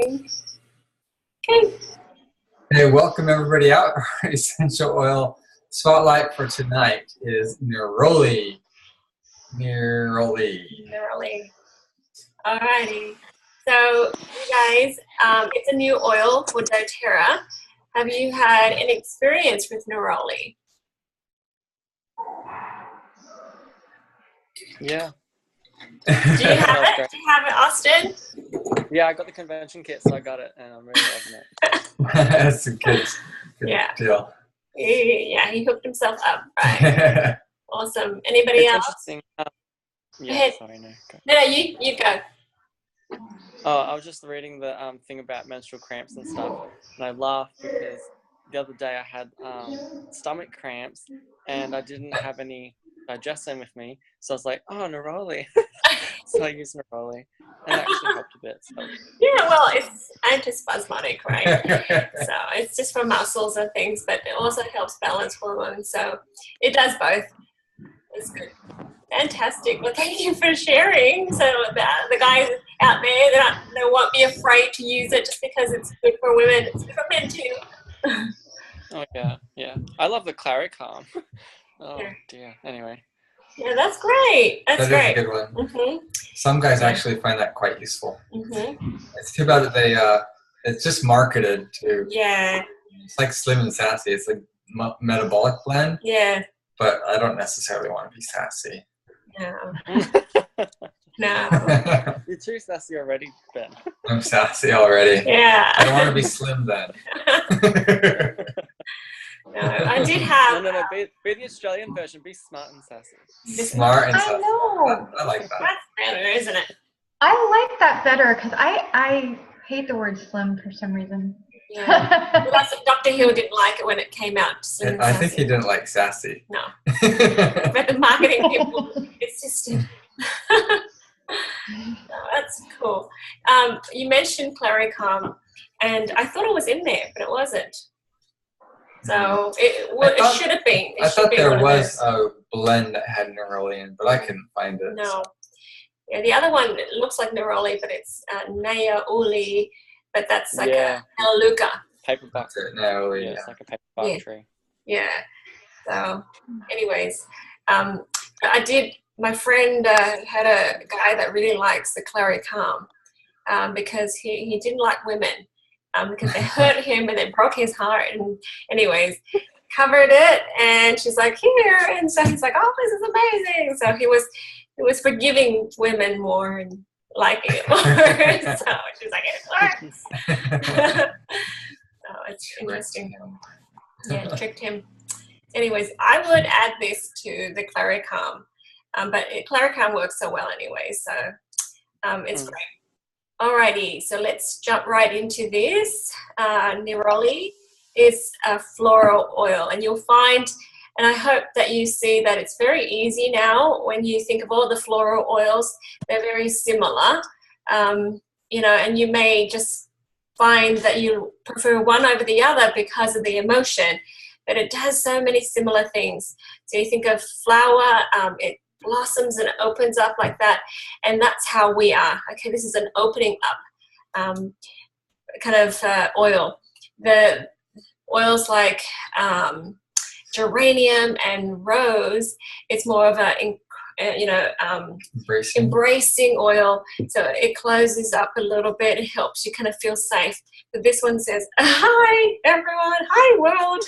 Okay. Hey, welcome everybody out. Our essential oil spotlight for tonight is Neroli. Neroli. Neroli. Alrighty. So, you guys, it's a new oil for doTERRA. Have you had any experience with Neroli? Yeah. Do you have it? Do you have it, Austin? Yeah, I got the convention kit, so I got it, and I'm really loving it. That's a good Yeah. deal. Yeah, he hooked himself up, right? Awesome. Anybody It's else? interesting. Yeah, ahead. sorry, no. Go. No, you go. Oh, I was just reading the thing about menstrual cramps and stuff, and I laughed because the other day I had stomach cramps, and I didn't have any digestion with me, so I was like, oh, Neroli. So I used Neroli, and it actually helped a bit. So. Yeah, well, it's antispasmodic, right? So it's just for muscles and things, but it also helps balance hormones. So it does both. It's good. Fantastic. Well, thank you for sharing. So the guys out there, they won't be afraid to use it just because it's good for women. It's good for men too. Oh, yeah. I love the Claricalm. Oh, Yeah. dear. Anyway. Yeah, that's great. That's great. That is a good one. Mm-hmm. Some guys actually find that quite useful. Mm-hmm. It's too bad that it's just marketed to. Yeah. It's like Slim and Sassy. It's like metabolic blend. Yeah. But I don't necessarily want to be sassy. No. No. You're too sassy already, Ben. I'm sassy already. Yeah. I don't want to be slim then. No, I did have. No. Be the Australian version. Be smart and sassy. Smart and I sassy. know. I like that. That's better, isn't it? I like that better because I hate the word slim for some reason. Yeah. Well, that's Dr. Hill didn't like it when it came out. And I think he didn't like sassy. No. But the marketing people, it's just. No, that's cool. You mentioned Claricalm, and I thought it was in there, but it wasn't. So it should have been. I thought there was a blend that had Neroli in, but I couldn't find it. No. Yeah, the other one it looks like Neroli, but it's Neroli, but that's like a Melaleuca. Paper bark. Neroli. Yeah, it's like a paper bark tree. Yeah. So, anyways, my friend had a guy that really likes the Claricalm because he didn't like women because they hurt him and they broke his heart. And anyways, covered it, and she's like, here. And so he's like, oh, this is amazing. So he was forgiving women more and liking it more. So she's like, it works. So it's interesting. Yeah, tricked him. Anyways, I would add this to the Claricalm, but Claricalm works so well anyway, so it's great. Alrighty, so let's jump right into this. Neroli is a floral oil, and you'll find, and I hope that you see that it's very easy now when you think of all the floral oils, they're very similar, and you may just find that you prefer one over the other because of the emotion, but it does so many similar things. So you think of flower, it blossoms and it opens up like that, and that's how we are. Okay, this is an opening up kind of oil. The oils like geranium and rose, it's more of a embracing oil, so it closes up a little bit. It helps you kind of feel safe. But this one says, hi everyone, hi world.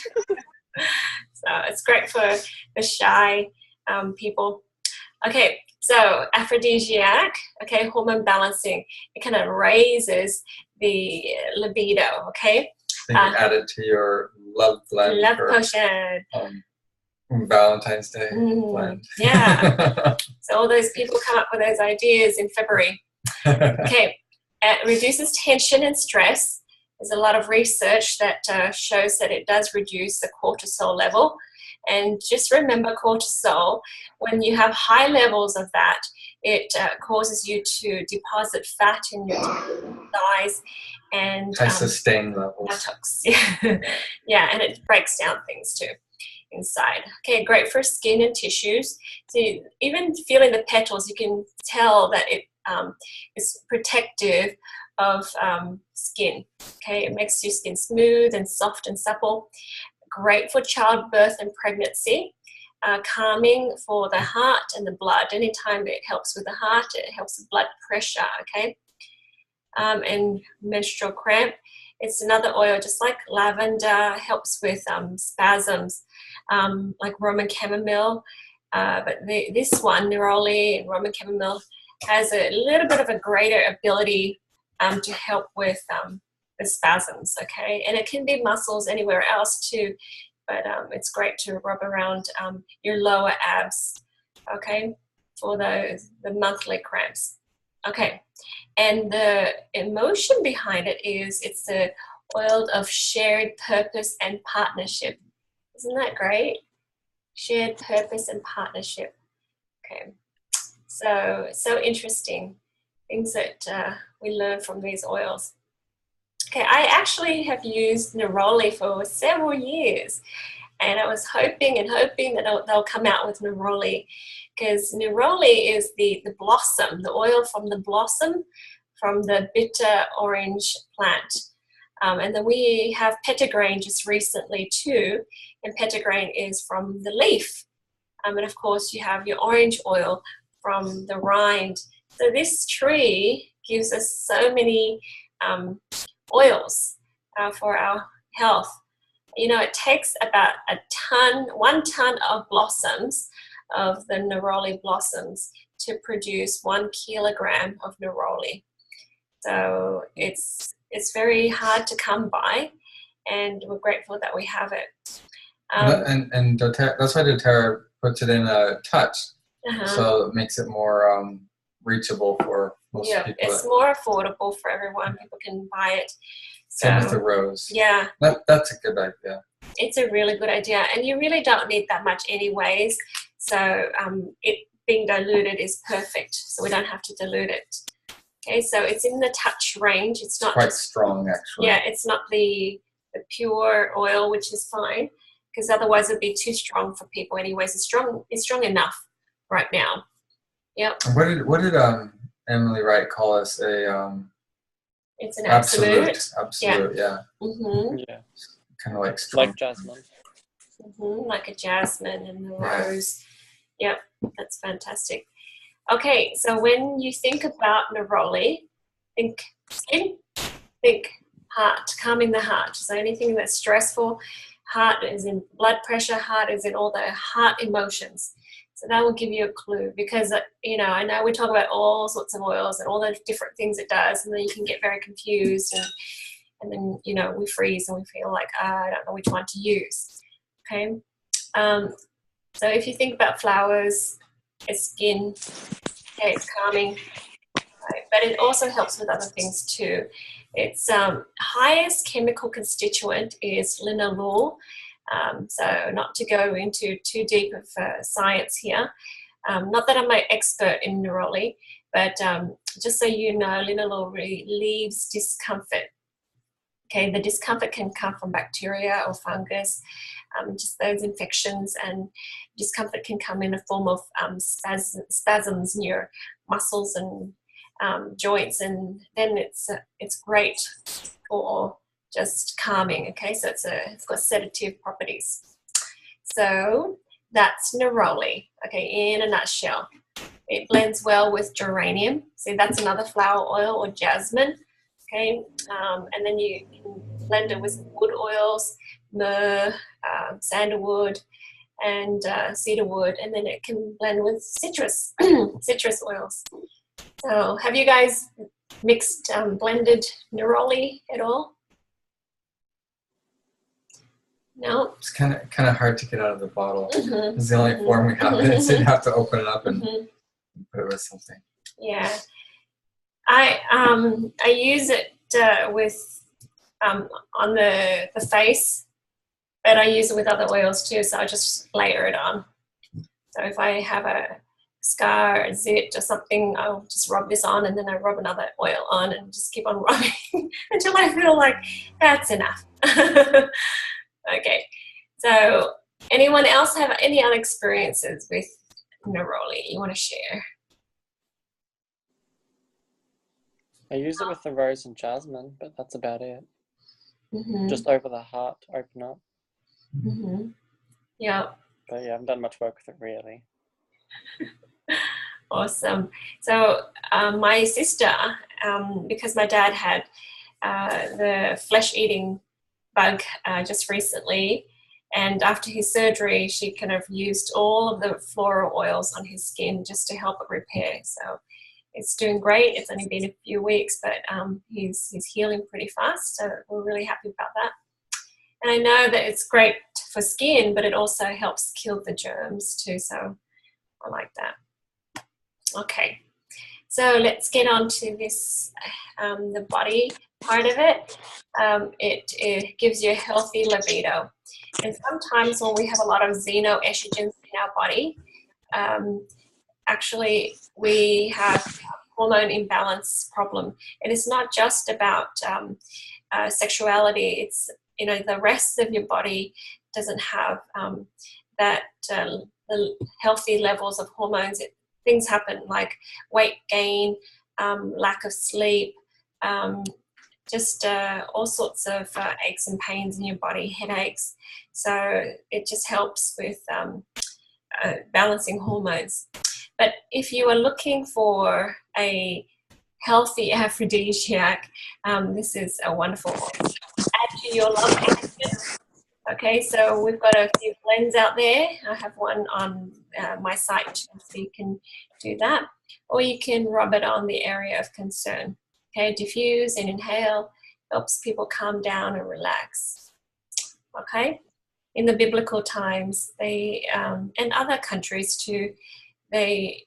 So it's great for the shy people. Okay, so aphrodisiac, okay, hormone balancing. It kind of raises the libido, okay? You can add it to your love blend. Love potion. Valentine's Day blend. Yeah. So all those people come up with those ideas in February. Okay, it reduces tension and stress. There's a lot of research that shows that it does reduce the cortisol level. And just remember, cortisol, when you have high levels of that, it causes you to deposit fat in your thighs and high sustain levels. buttocks. Yeah, and it breaks down things too inside. Okay, great for skin and tissues. So even feeling the petals, you can tell that it is protective of skin. Okay, it makes your skin smooth and soft and supple. Great for childbirth and pregnancy. Calming for the heart and the blood. Anytime it helps with the heart, it helps with blood pressure. Okay, and menstrual cramp. It's another oil, just like lavender, helps with spasms, like Roman chamomile. But this one, neroli and Roman chamomile, has a little bit of a greater ability to help with the spasms, okay? And it can be muscles anywhere else too, but it's great to rub around your lower abs, okay, for the monthly cramps. Okay, and the emotion behind it is it's the oil of shared purpose and partnership. Isn't that great? Shared purpose and partnership. Okay, so interesting things that we learn from these oils. Okay, I actually have used neroli for several years, and I was hoping that they'll come out with neroli, because neroli is the blossom, the oil from the blossom from the bitter orange plant. And then we have petitgrain just recently too, and petitgrain is from the leaf. And of course you have your orange oil from the rind. So this tree gives us so many oils for our health. You know, it takes about 1 ton of blossoms, of the neroli blossoms, to produce 1 kilogram of neroli. So it's very hard to come by, and we're grateful that we have it. And that's why doTERRA puts it in a touch, so it makes it more reachable for most people. It's more affordable for everyone. People can buy it. Same with the rose. Yeah. That's a good idea. It's a really good idea, and you really don't need that much anyways. So it being diluted is perfect, so we don't have to dilute it. Okay, so it's in the touch range. It's not quite strong, actually. Yeah, it's not the pure oil, which is fine, because otherwise it'd be too strong for people. Anyways, it's strong enough right now. Yep. What did Emily Wright call us? It's an absolute. Absolute, yeah. Yeah. Kind of like strong. Like jasmine. Like a jasmine and the rose. Yep, that's fantastic. Okay, so when you think about neroli, think skin, think heart, calming the heart. So anything that's stressful, heart is in blood pressure, heart is in all the heart emotions. So that will give you a clue, because, you know, I know we talk about all sorts of oils and all the different things it does, and then you can get very confused, and then, you know, we freeze and we feel like, I don't know which one to use. Okay, so if you think about flowers, it's skin, okay, it's calming, right? But it also helps with other things too. Its highest chemical constituent is linalool. So not to go into too deep of science here, not that I'm an expert in neroli, but just so you know, linalool relieves discomfort. Okay, the discomfort can come from bacteria or fungus, just those infections, and discomfort can come in a form of spasms in your muscles and joints, and then it's great for just calming. Okay, so it's got sedative properties. So that's neroli. Okay, in a nutshell, it blends well with geranium. See, that's another flower oil, or jasmine. Okay, and then you can blend it with wood oils, myrrh, sandalwood, and cedarwood, and then it can blend with citrus oils. So have you guys mixed blended neroli at all? No? It's kind of hard to get out of the bottle. It's the only form we have it, so you have to open it up and put it with something. Yeah. I use it with on the face, but I use it with other oils too, so I just layer it on. So if I have a scar, a zit or something, I'll just rub this on, and then I rub another oil on, and just keep on rubbing until I feel like that's enough. Okay, so anyone else have any other experiences with neroli you want to share? I use it with the rose and jasmine, but that's about it. Mm-hmm. Just over the heart to open up. Mm-hmm. Yeah. But yeah, I haven't done much work with it really. Awesome. So my sister, because my dad had the flesh-eating bug just recently, and after his surgery, she kind of used all of the floral oils on his skin just to help it repair. So it's doing great. It's only been a few weeks, but he's healing pretty fast. So we're really happy about that. And I know that it's great for skin, but it also helps kill the germs too. So I like that. Okay, so let's get on to this, the body part of it. It gives you a healthy libido. And sometimes when we have a lot of xenoestrogens in our body, actually we have hormone imbalance problem. And it's not just about sexuality. It's, you know, the rest of your body doesn't have that the healthy levels of hormones. Things happen like weight gain, lack of sleep, just all sorts of aches and pains in your body, headaches. So it just helps with balancing hormones. But if you are looking for a healthy aphrodisiac, this is a wonderful one. Add to your love language. Okay, so we've got a few blends out there. I have one on my site, so you can do that. Or you can rub it on the area of concern. Okay, diffuse and inhale helps people calm down and relax. Okay, in the biblical times, they and other countries too, they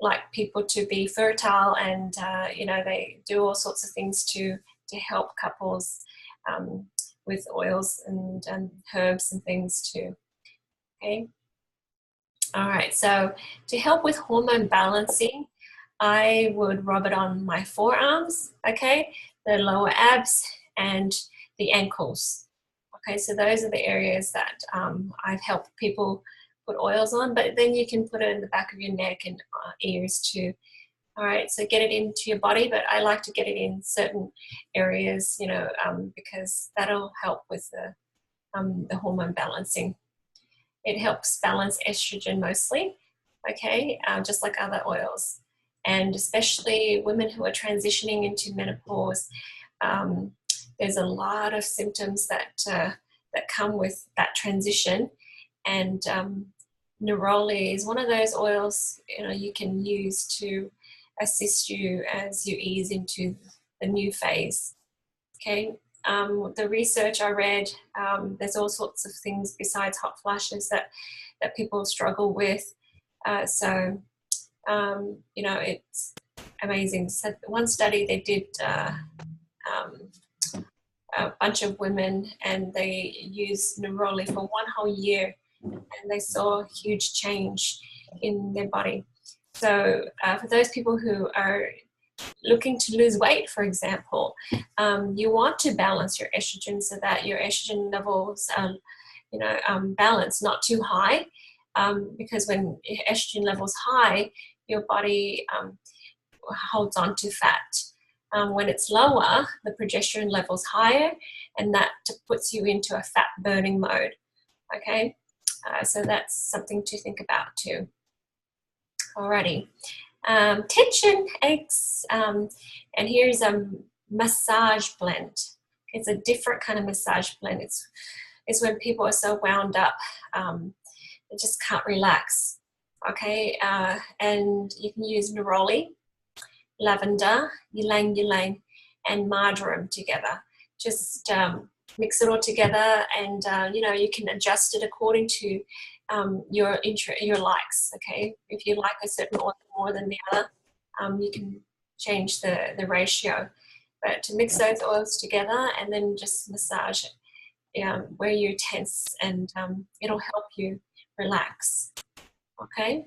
like people to be fertile, and you know, they do all sorts of things to help couples. With oils and herbs and things too. Okay. All right. So to help with hormone balancing, I would rub it on my forearms. Okay, the lower abs and the ankles. Okay, so those are the areas that I've helped people put oils on. But then you can put it in the back of your neck and ears too. All right, so get it into your body, but I like to get it in certain areas, you know, because that'll help with the hormone balancing. It helps balance estrogen mostly, okay, just like other oils. And especially women who are transitioning into menopause, there's a lot of symptoms that come with that transition. And Neroli is one of those oils, you know, you can use to assist you as you ease into the new phase. Okay, the research I read, there's all sorts of things besides hot flashes that people struggle with. So you know, it's amazing. So one study they did a bunch of women, and they used Neroli for 1 whole year, and they saw a huge change in their body. So for those people who are looking to lose weight, for example, you want to balance your estrogen so that your estrogen levels are, you know, balanced, not too high, because when estrogen levels high, your body holds on to fat. When it's lower, the progesterone level's higher, and that puts you into a fat burning mode. Okay, so that's something to think about too. Alrighty, tension, aches, and here's a massage blend. It's a different kind of massage blend. It's when people are so wound up, they just can't relax. Okay, and you can use neroli, lavender, ylang ylang, and marjoram together. Just mix it all together, and you know, you can adjust it according to your likes. Okay, if you like a certain oil more than the other, you can change the ratio. But to mix those oils together and then just massage it where you're tense, and it'll help you relax. Okay.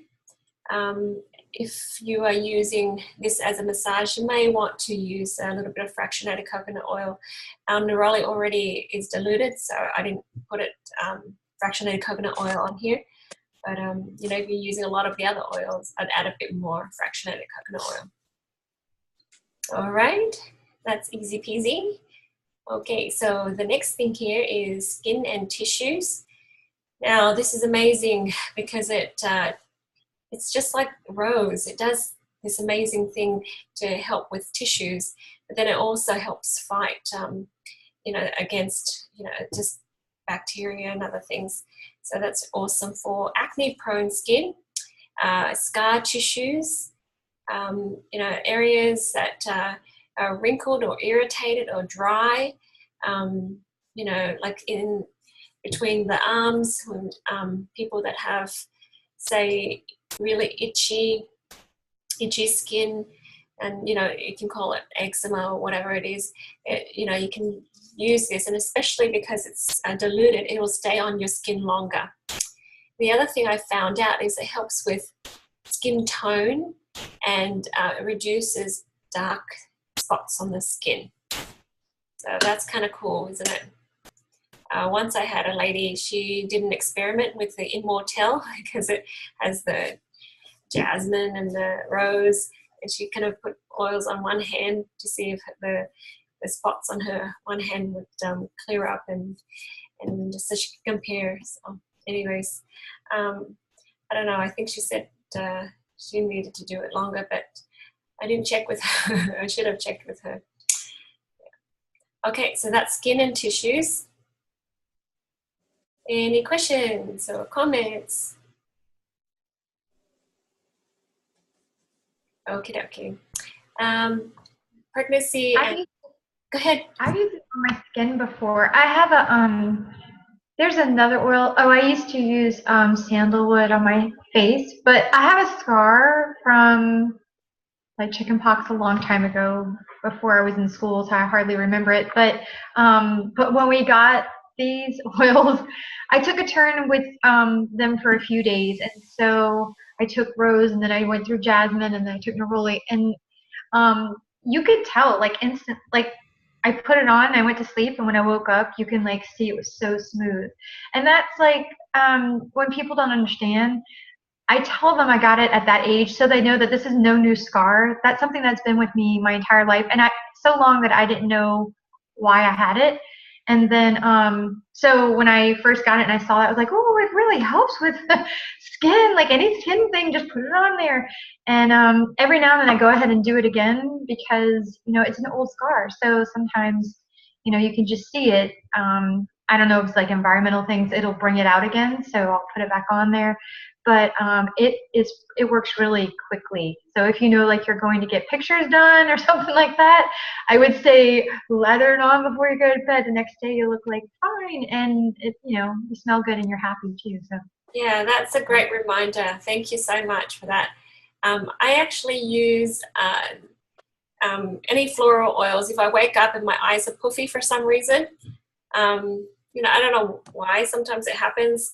If you are using this as a massage, you may want to use a little bit of fractionated coconut oil. Neroli already is diluted, so I didn't put it fractionated coconut oil on here. But you know, if you're using a lot of the other oils, I'd add a bit more fractionated coconut oil. All right, that's easy peasy. Okay, so the next thing here is skin and tissues. Now, this is amazing because it's just like rose. It does this amazing thing to help with tissues, but then it also helps fight, against, just bacteria and other things. So that's awesome for acne-prone skin, scar tissues, areas that are wrinkled or irritated or dry, like in between the arms, when people that have, say, really itchy skin, and you can call it eczema or whatever it is. You can use this, and especially because it's diluted, it will stay on your skin longer. The other thing I found out is it helps with skin tone and reduces dark spots on the skin. So that's kind of cool, isn't it? Once I had a lady, she did an experiment with the Immortelle because it has the jasmine and the rose, and she kind of put oils on one hand to see if the spots on her one hand would clear up, and just so she could compare. So anyways, I don't know, I think she said she needed to do it longer, but I didn't check with her. I should have checked with her. Okay, so that's skin and tissues. Any questions or comments? Okie dokie. Pregnancy and go ahead. I've used it on my skin before. I have a there's another oil. Oh, I used to use sandalwood on my face, but I have a scar from like chickenpox a long time ago before I was in school, so I hardly remember it. But when we got these oils, I took a turn with them for a few days, and so I took rose, and then I went through jasmine, and then I took neroli, and you could tell like instant, like I put it on, I went to sleep, and when I woke up, you can like see it was so smooth. And that's like when people don't understand, I tell them I got it at that age so they know that this is no new scar. That's something that's been with me my entire life, and so long that I didn't know why I had it. And then so when I first got it and I saw it, I was like, oh, it really helps with skin, like any skin thing, just put it on there. And every now and then I go ahead and do it again because it's an old scar, so sometimes you can just see it. I don't know if it's like environmental things, it'll bring it out again, so I'll put it back on there. But it works really quickly. So if like you're going to get pictures done or something like that, I would say lather it on before you go to bed. The next day you look like fine, and you smell good and you're happy too. So yeah, that's a great reminder. Thank you so much for that. I actually use any floral oils if I wake up and my eyes are puffy for some reason. I don't know why. Sometimes it happens.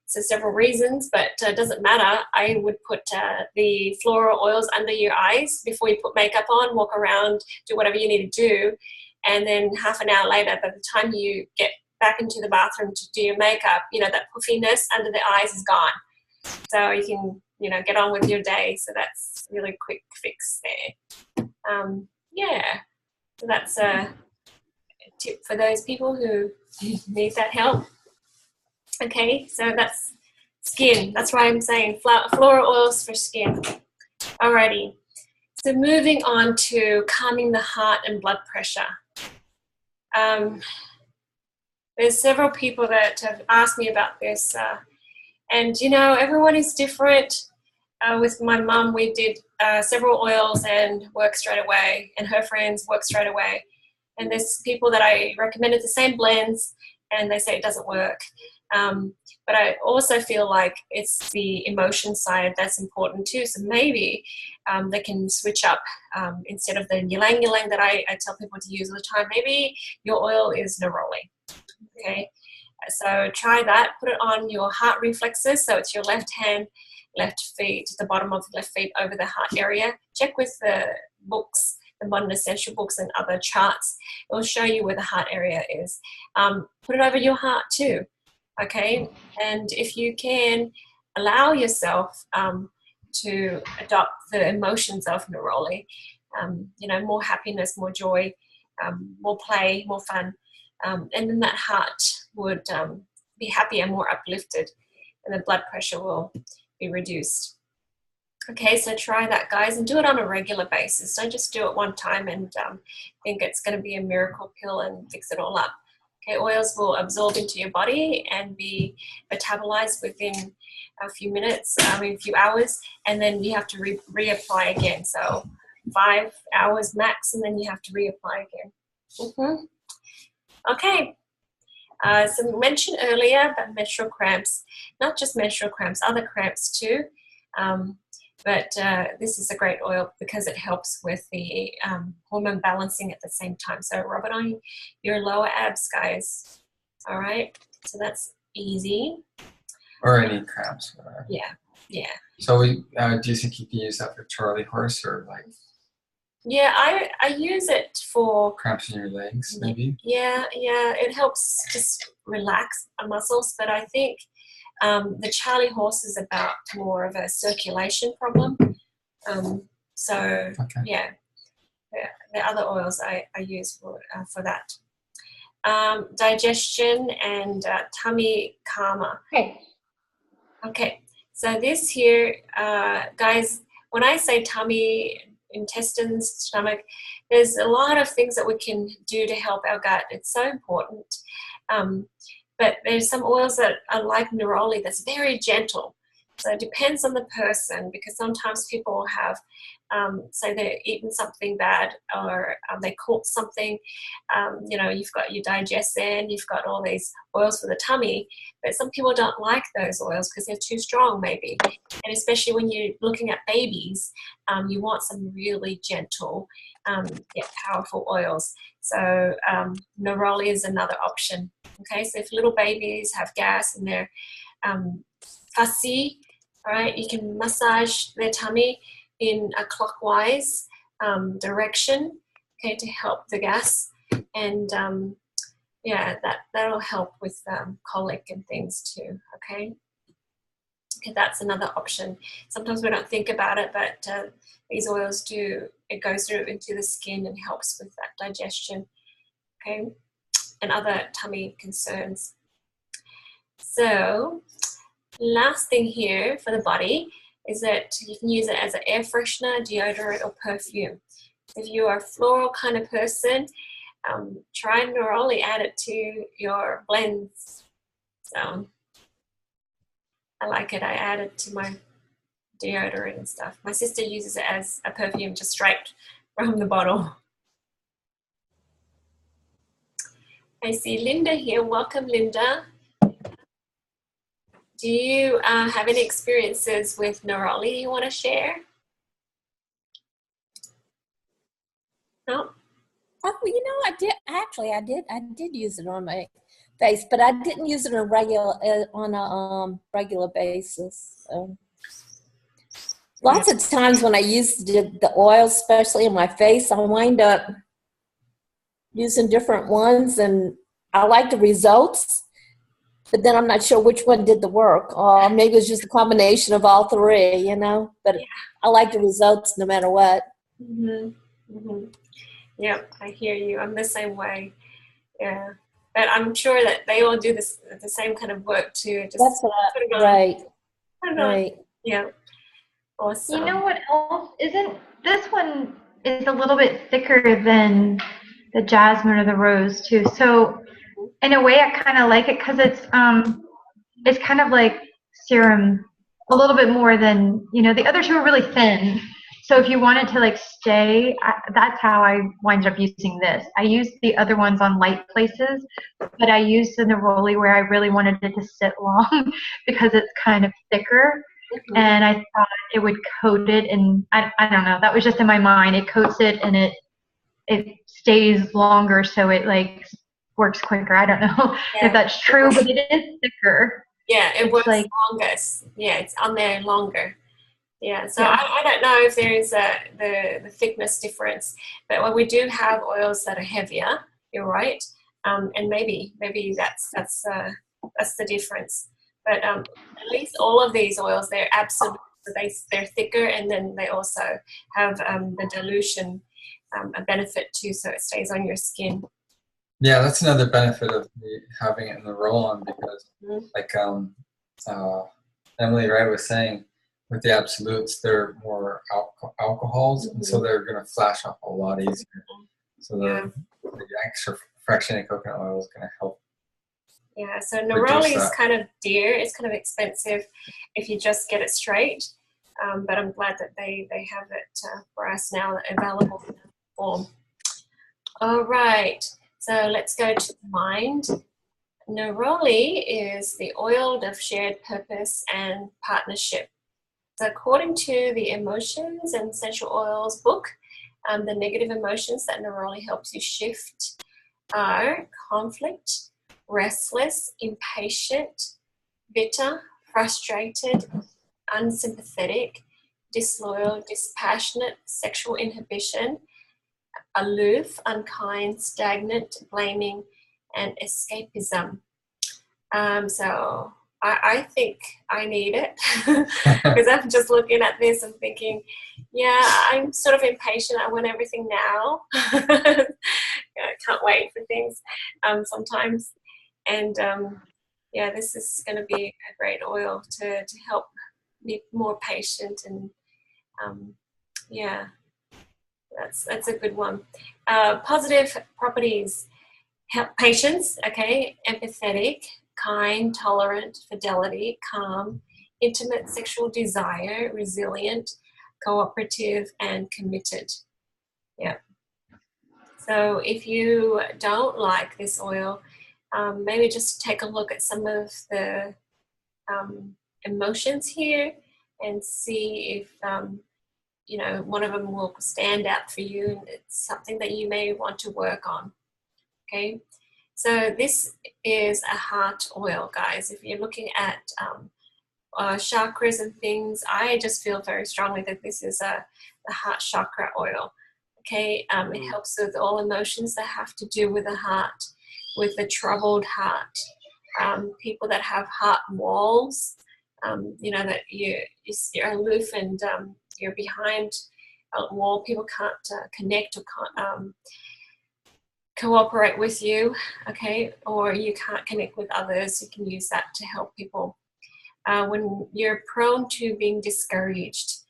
So several reasons, but it doesn't matter. I would put the floral oils under your eyes before you put makeup on, walk around, do whatever you need to do. And then half an hour later, by the time you get back into the bathroom to do your makeup, that puffiness under the eyes is gone. So you can, get on with your day. So that's a really quick fix there. Yeah, so that's a tip for those people who need that help. Okay, so that's skin. That's why I'm saying floral oils for skin. Alrighty, so moving on to calming the heart and blood pressure. There's several people that have asked me about this, and everyone is different. With my mum, we did several oils and worked straight away, and her friends worked straight away. And there's people that I recommended the same blends, and they say it doesn't work. But I also feel like it's the emotion side that's important too. So maybe they can switch up instead of the ylang ylang that I tell people to use all the time. Maybe your oil is neroli. Okay, so try that. Put it on your heart reflexes. So it's your left hand, left feet, the bottom of the left feet over the heart area. Check with the books, the Modern Essential books and other charts. It will show you where the heart area is. Put it over your heart too. Okay, and if you can allow yourself to adopt the emotions of neroli, you know, more happiness, more joy, more play, more fun. And then that heart would be happier, more uplifted, and the blood pressure will be reduced. Okay, so try that, guys, and do it on a regular basis. Don't just do it one time and think it's going to be a miracle pill and fix it all up. Okay, oils will absorb into your body and be metabolized within a few minutes, a few hours, and then you have to reapply again. So 5 hours max, and then you have to reapply again. Okay. So we mentioned earlier about menstrual cramps, not just menstrual cramps, other cramps too. But this is a great oil because it helps with the hormone balancing at the same time. So rub it on your lower abs, guys. All right. So that's easy. Or any cramps. Whatever. Yeah. So do you think you can use that for Charlie horse or like? Yeah, I use it for cramps in your legs, maybe. Yeah. It helps just relax our muscles, but I think the Charlie horse is about more of a circulation problem. So yeah, the other oils I use for that. Digestion and tummy calmer. Okay, so this here, guys, when I say tummy, intestines, stomach, there's a lot of things that we can do to help our gut. It's so important. But there's some oils that are like neroli that's very gentle. So it depends on the person, because sometimes people have, say they're eating something bad, or they caught something, you know, you've got your digestion, you've got all these oils for the tummy, but some people don't like those oils because they're too strong maybe. And especially when you're looking at babies, you want some really gentle, yet powerful oils. So neroli is another option. Okay, so if little babies have gas and they're fussy, all right, you can massage their tummy in a clockwise direction, okay, to help the gas. And yeah, that'll help with colic and things too, okay? Okay, that's another option. Sometimes we don't think about it, but these oils do, it goes through into the skin and helps with that digestion, okay, and other tummy concerns. So last thing here for the body is that you can use it as an air freshener, deodorant, or perfume. If you are a floral kind of person, try neroli, add it to your blends. So I like it. I add it to my deodorant and stuff. My sister uses it as a perfume just straight from the bottle. I see Linda here. Welcome, Linda. Do you have any experiences with neroli you want to share? No? Oh, you know, I did use it on my face, but I didn't use it on a regular basis. So. Lots of times when I used the oil, especially on my face, I wind up using different ones, and I like the results, but then I'm not sure which one did the work. Or maybe it's just a combination of all three, you know, but yeah. I like the results no matter what. Yep, I hear you. I'm the same way. Yeah, but I'm sure that they all do the same kind of work too. Just that's what right. Yeah. Awesome. You know what else isn't? This one is a little bit thicker than the jasmine or the rose too. So in a way, I kind of like it because it's kind of like serum, a little bit more than, you know, the other two are really thin. So if you wanted to like stay, that's how I wind up using this. I used the other ones on light places, but I used the neroli where I really wanted it to sit long because it's kind of thicker. And I thought it would coat it, and I don't know, that was just in my mind. It coats it and it stays longer, so it like works quicker. I don't know if that's true, but it is thicker. Yeah, it works like longest. Yeah, it's on there longer. Yeah, so yeah. I don't know if there is the thickness difference, but when we do have oils that are heavier, you're right, and maybe that's the difference. But at least all of these oils, they're absolutely So they're thicker, and then they also have the dilution, a benefit too, so it stays on your skin. Yeah, that's another benefit of me having it in the roll-on, because like Emily Wright was saying, with the absolutes, they're more alcohols, and so they're going to flash off a lot easier. So the extra fractionated coconut oil is going to help. Yeah, so Neroli is kind of dear. It's kind of expensive if you just get it straight. But I'm glad that they have it for us now, available in that form. All right, so let's go to the mind. Neroli is the oil of shared purpose and partnership. So according to the Emotions and Essential Oils book, the negative emotions that Neroli helps you shift are conflict, restless, impatient, bitter, frustrated, unsympathetic, disloyal, dispassionate, sexual inhibition, aloof, unkind, stagnant, blaming, and escapism. So I think I need it, because I'm just looking at this and thinking, yeah, I'm sort of impatient. I want everything now. I can't wait for things sometimes. And yeah, this is going to be a great oil to help be more patient. And yeah, that's a good one. Positive properties: patience, okay, empathetic, kind, tolerant, fidelity, calm, intimate sexual desire, resilient, cooperative, and committed. Yeah. So if you don't like this oil, maybe just take a look at some of the emotions here and see if you know, one of them will stand out for you, and it's something that you may want to work on. Okay, so this is a heart oil, guys. If you're looking at chakras and things, I just feel very strongly that this is the heart chakra oil. Okay, it helps with all emotions that have to do with the heart, with the troubled heart. People that have heart walls, you know, that you're aloof and you're behind a wall, people can't connect or can't cooperate with you, okay, or you can't connect with others. You can use that to help people. When you're prone to being discouraged,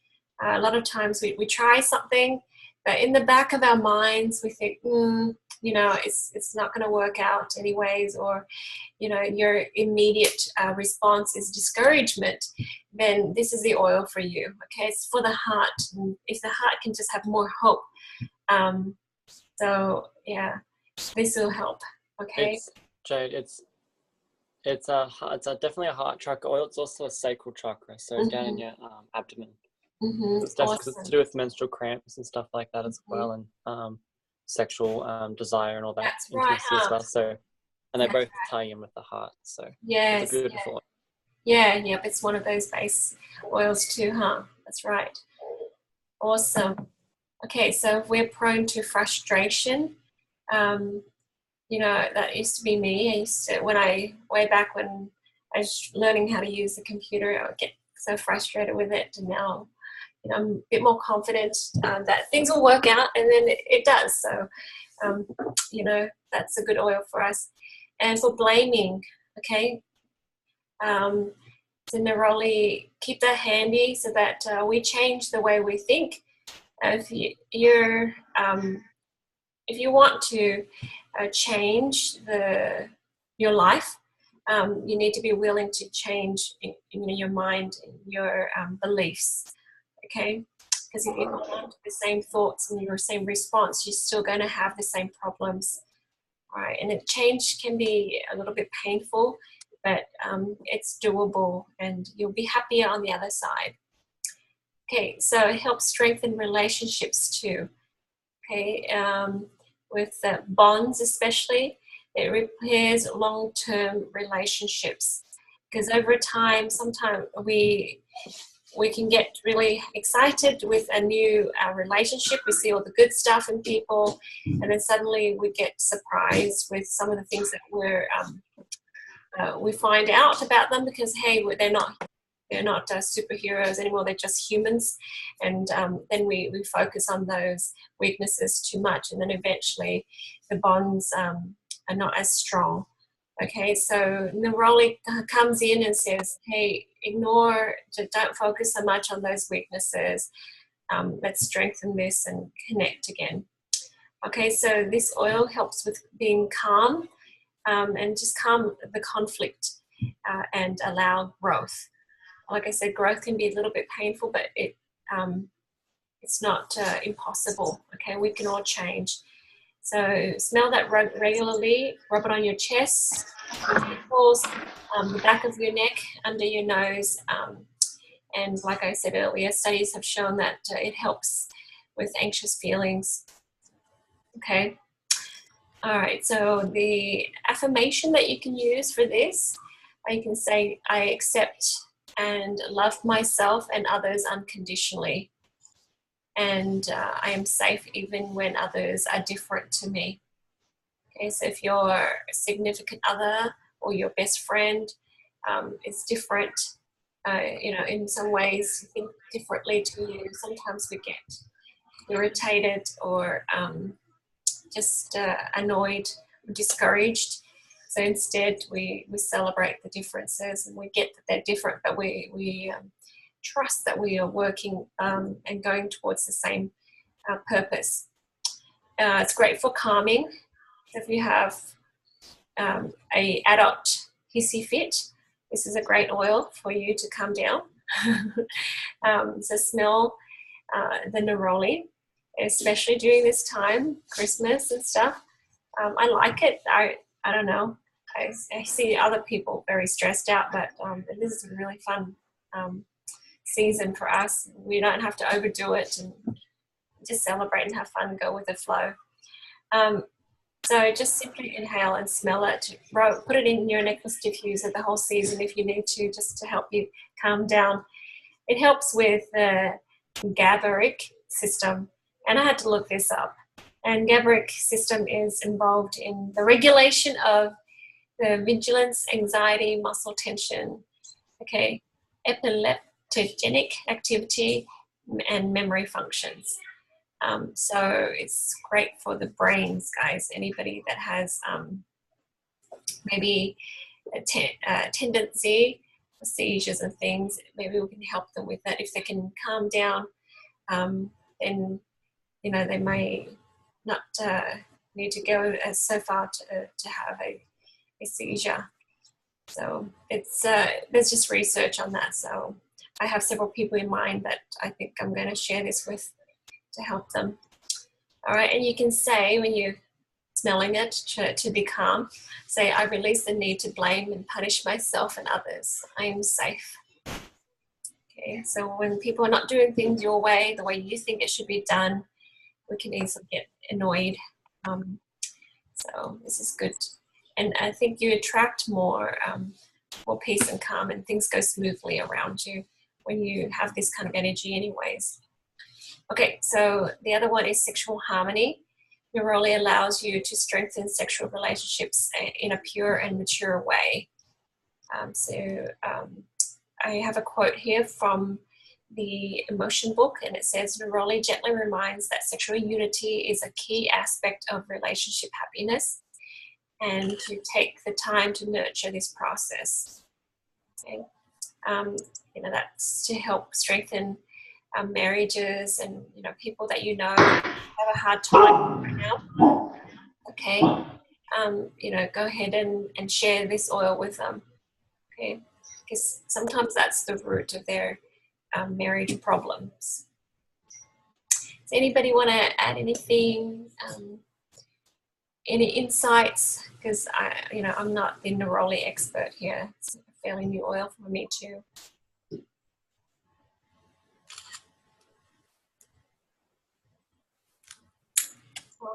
a lot of times we try something, but in the back of our minds we think, you know, it's not going to work out anyways, or, you know, your immediate response is discouragement, then this is the oil for you, okay? It's for the heart. And if the heart can just have more hope, so yeah, this will help, okay? Jade, it's definitely a heart chakra oil. It's also a sacral chakra, so down in your abdomen. It's definitely to do with menstrual cramps and stuff like that as well, and sexual desire and all that. That's right, as well. So, and they both tie in with the heart. So yes, it's a beautiful oil. Yeah, yep, it's one of those base oils too, huh? That's right. Awesome. Okay, so if we're prone to frustration, you know, that used to be me. I used to, way back when I was learning how to use the computer, I would get so frustrated with it, and now, you know, I'm a bit more confident that things will work out, and then it does. So, you know, that's a good oil for us. And for blaming, okay, so Neroli, keep that handy so that we change the way we think. If you want to change your life, you need to be willing to change your mind, your beliefs, okay? Because if you hold on to the same thoughts and your same response, you're still going to have the same problems, all right? And change can be a little bit painful, but it's doable, and you'll be happier on the other side. Okay, so it helps strengthen relationships too, okay? With bonds especially, it repairs long-term relationships, because over time, sometimes we can get really excited with a new relationship. We see all the good stuff in people, and then suddenly we get surprised with some of the things that we find out about them, because hey, they're not they're not superheroes anymore. They're just humans, and then we focus on those weaknesses too much, and then eventually the bonds are not as strong. Okay, so Neroli comes in and says, hey, don't focus so much on those weaknesses. Let's strengthen this and connect again. Okay, so this oil helps with being calm, and just calm the conflict and allow growth. Like I said, growth can be a little bit painful, but it's not impossible. Okay, we can all change. So smell that regularly, rub it on your chest, your temples, the back of your neck, under your nose. And like I said earlier, studies have shown that it helps with anxious feelings. Okay. All right, so the affirmation that you can use for this, you can say, I accept and love myself and others unconditionally. And I am safe even when others are different to me. Okay, so if your significant other or your best friend is different, in some ways think differently to you, sometimes we get irritated or just annoyed or discouraged. So instead we celebrate the differences, and we get that they're different, but we trust that we are working and going towards the same purpose. It's great for calming. If you have a adult hissy fit, this is a great oil for you to calm down. So smell the neroli, especially during this time, Christmas and stuff. I like it. I don't know. I see other people very stressed out, but this is a really fun season for us. We don't have to overdo it, and just celebrate and have fun and go with the flow. So just simply inhale and smell it. Put it in your necklace diffuser the whole season if you need to, just to help you calm down. It helps with the GABAergic system, and I had to look this up. And GABAergic system is involved in the regulation of the vigilance, anxiety, muscle tension, okay, epileptogenic activity, and memory functions. So it's great for the brains, guys. Anybody that has maybe a tendency for seizures and things, maybe we can help them with that. If they can calm down, then they may not need to go so far to have a seizure. So it's there's just research on that. So I have several people in mind that I think I'm going to share this with to help them. All right, and you can say when you're smelling it to be calm, say, I release the need to blame and punish myself and others. I am safe. Okay, so when people are not doing things your way, the way you think it should be done, we can easily get annoyed. So this is good. And I think you attract more peace and calm, and things go smoothly around you when you have this kind of energy anyways. Okay, so the other one is sexual harmony. Neroli allows you to strengthen sexual relationships in a pure and mature way. I have a quote here from the Emotion book, and it says, Neroli gently reminds that sexual unity is a key aspect of relationship happiness, and to take the time to nurture this process. Okay? That's to help strengthen marriages, and people that have a hard time right now. Okay, go ahead and share this oil with them. Okay, because sometimes that's the root of their marriage problems. Does anybody want to add anything? Any insights? Because I'm not the Neroli expert here. It's a fairly new oil for me too.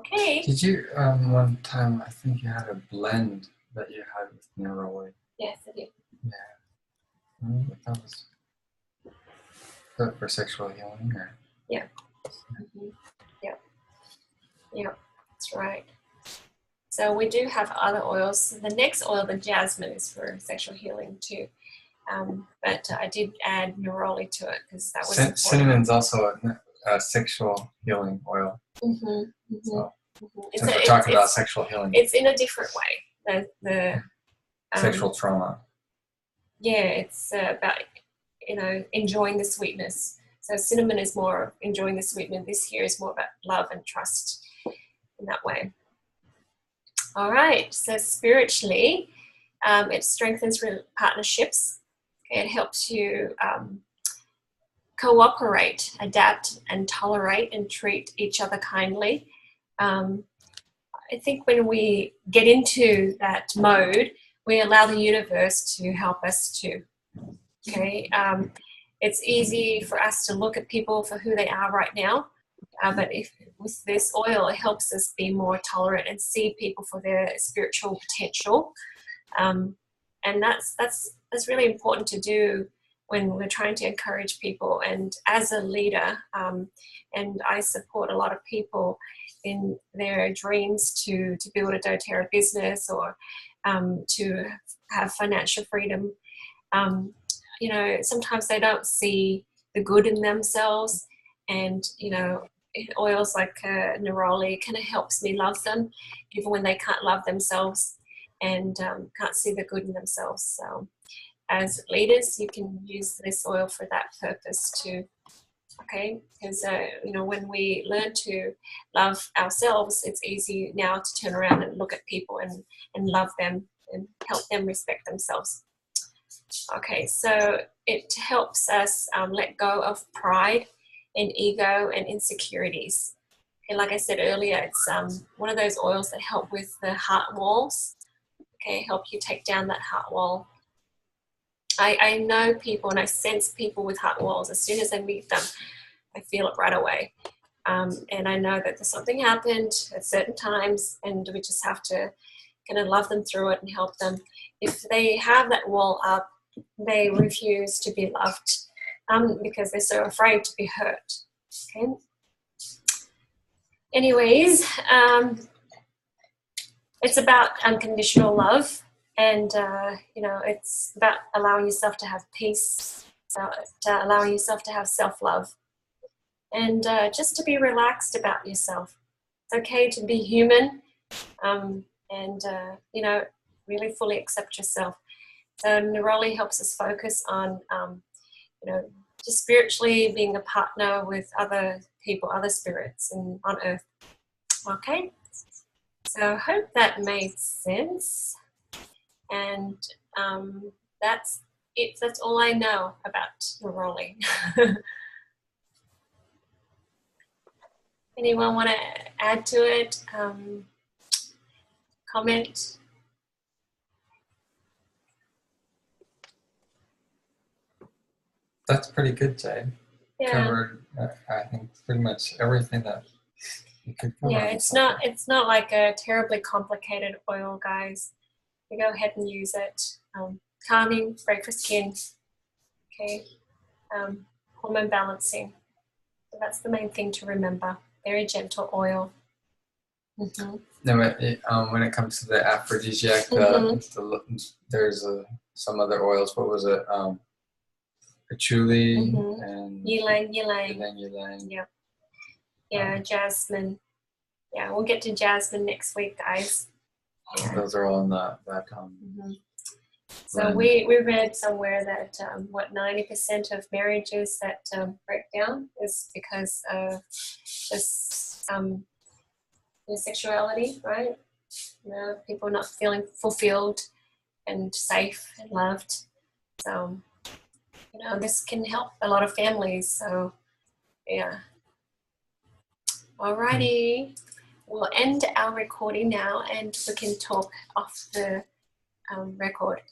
Okay. Did you one time, I think you had a blend that you had with Neroli? Yes, I did. Yeah. That was good for sexual healing, or? Yeah. Mm-hmm. Yeah, that's right. So we do have other oils. The next oil, the jasmine, is for sexual healing too. But I did add neroli to it because that was Cinnamon's also a sexual healing oil. So, since we're talking about sexual healing, it's in a different way. The sexual trauma. Yeah, it's about enjoying the sweetness. So cinnamon is more enjoying the sweetness. This here is more about love and trust in that way. All right. So spiritually, it strengthens partnerships. It helps you cooperate, adapt, and tolerate and treat each other kindly. I think when we get into that mode, we allow the universe to help us too. Okay, it's easy for us to look at people for who they are right now, but with this oil, it helps us be more tolerant and see people for their spiritual potential, and that's really important to do when we're trying to encourage people. And as a leader, and I support a lot of people in their dreams to build a doTERRA business or to have financial freedom. Sometimes they don't see the good in themselves, and oils like neroli kind of helps me love them even when they can't love themselves and can't see the good in themselves. So as leaders, you can use this oil for that purpose too. Okay, because when we learn to love ourselves, it's easy now to turn around and look at people and love them and help them respect themselves. Okay, so it helps us let go of pride and ego and insecurities. Okay, like I said earlier, it's one of those oils that help with the heart walls. Okay, help you take down that heart wall. I know people and I sense people with heart walls. As soon as I meet them, I feel it right away. And I know that there's something happened at certain times, and we just have to kind of love them through it and help them. If they have that wall up, they refuse to be loved because they're so afraid to be hurt. Okay. Anyways, it's about unconditional love, and it's about allowing yourself to have peace, allowing yourself to have self-love, and just to be relaxed about yourself. It's okay to be human, and really fully accept yourself. So neroli helps us focus on, just spiritually being a partner with other people, other spirits on earth. Okay, so I hope that made sense. And that's it. That's all I know about neroli. Anyone want to add to it? Comment? That's pretty good, Jade. Yeah. Covered, I think, pretty much everything that you could cover. Yeah, it's not like a terribly complicated oil, guys. You go ahead and use it. Calming, great for skin. Okay. Hormone balancing. So that's the main thing to remember. Very gentle oil. Mm-hmm. Now, when it comes to the aphrodisiac, there's some other oils. What was it? Patchouli and ylang. Ylang. Yeah, jasmine. Yeah, we'll get to jasmine next week, guys. Yeah. Those are all in that. So we read somewhere that 90% of marriages that break down is because of this sexuality, right? People not feeling fulfilled and safe and loved. So this can help a lot of families. So yeah. Alrighty, we'll end our recording now, and we can talk off the record.